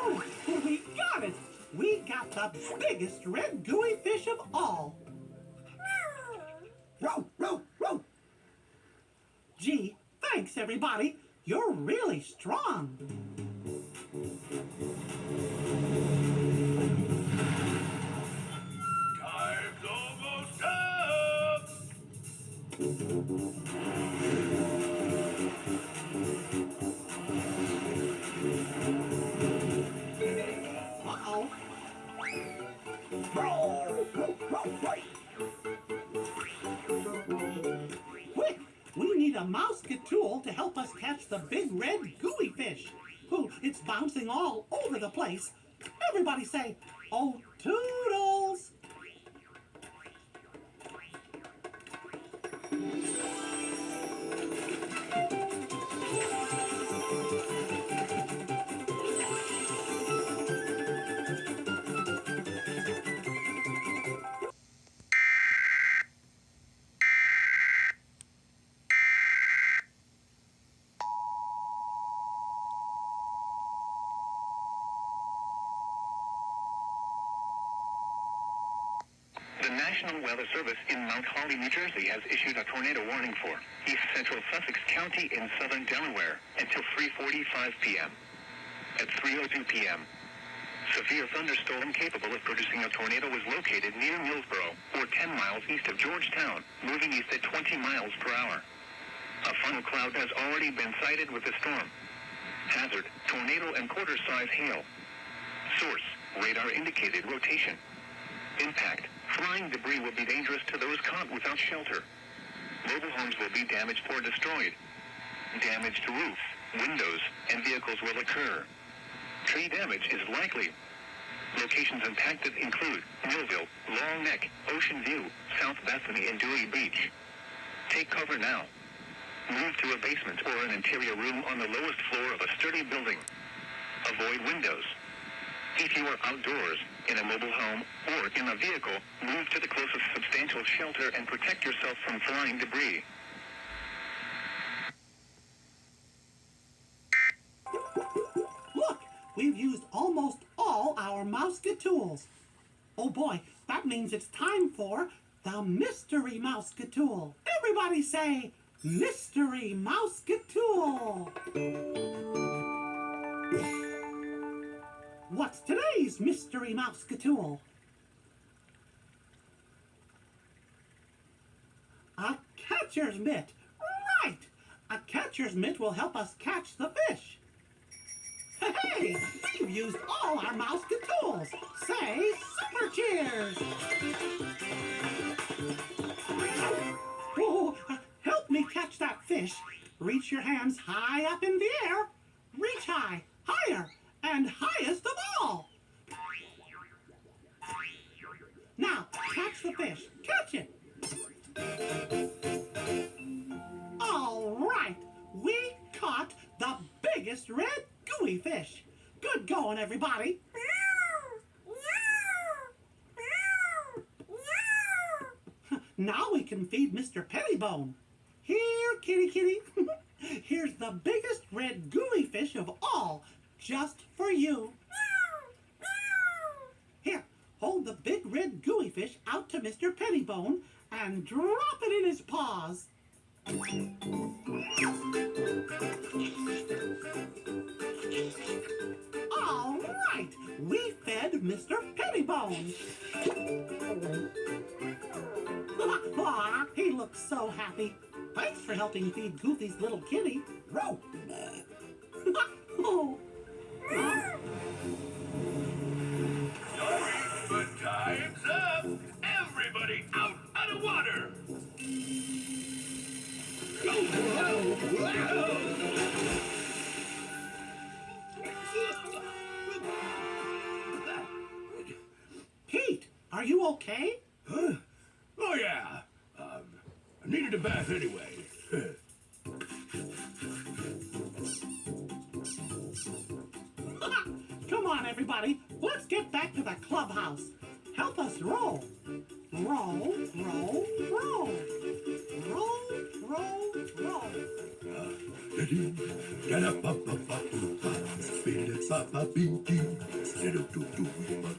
Woo! We got it! We got the biggest red gooey fish of all. Row, row, row! Gee, thanks everybody. You're really strong. Time's almost up! Uh-oh. Quick! We need a mouse-tool to help us catch the big red gooey fish. Ooh, it's bouncing all over the place. Everybody say, "Oh, toodles!" The National Weather Service in Mount Holly, New Jersey has issued a tornado warning for East Central Sussex County in southern Delaware until 3:45 p.m. At 3:02 p.m., severe thunderstorm capable of producing a tornado was located near Millsboro, or 10 miles east of Georgetown, moving east at 20 miles per hour. A funnel cloud has already been sighted with the storm. Hazard, tornado and quarter-size hail. Source, radar indicated rotation. Impact, flying debris will be dangerous to those caught without shelter. Mobile homes will be damaged or destroyed. Damage to roofs, windows, and vehicles will occur. Tree damage is likely. Locations impacted include Millville, Long Neck, Ocean View, South Bethany, and Dewey Beach. Take cover now. Move to a basement or an interior room on the lowest floor of a sturdy building. Avoid windows. If you are outdoors, in a mobile home, or in a vehicle, move to the closest substantial shelter and protect yourself from flying debris. Look, we've used almost all our mouse-tool. Oh boy, that means it's time for the Mystery Mouse-tool. Everybody say, Mystery Mouse-tool. What's today's Mystery Mouse-tool? A catcher's mitt. Right! A catcher's mitt will help us catch the fish. Hey, we've used all our mouse-tools. Say super cheers! Whoa, help me catch that fish. Reach your hands high up in the air. Reach high, higher, and highest of all. Now, catch the fish. Catch it. All right, we caught the biggest red gooey fish. Good going, everybody. Now we can feed Mr. Pettibone. Here, kitty, kitty. Here's the biggest red gooey fish of all, just for you. Here, hold the big red gooey fish out to Mr. Pettibone and drop it in his paws. All right, we fed Mr. Pettibone. Aw, he looks so happy. Thanks for helping feed Goofy's little kitty. Row. Oh. Sorry, but time's up! Everybody out of the water! Pete, are you okay? Huh? Oh, yeah. I needed a bath anyway. Come on, everybody. Let's get back to the clubhouse. Help us row. Row, row, row. Row, row, Roll. Da-da-ba-ba-ba-boo-ba. Speed-a-ba-ba-bee-dee. Little doo-doo-wee-ba.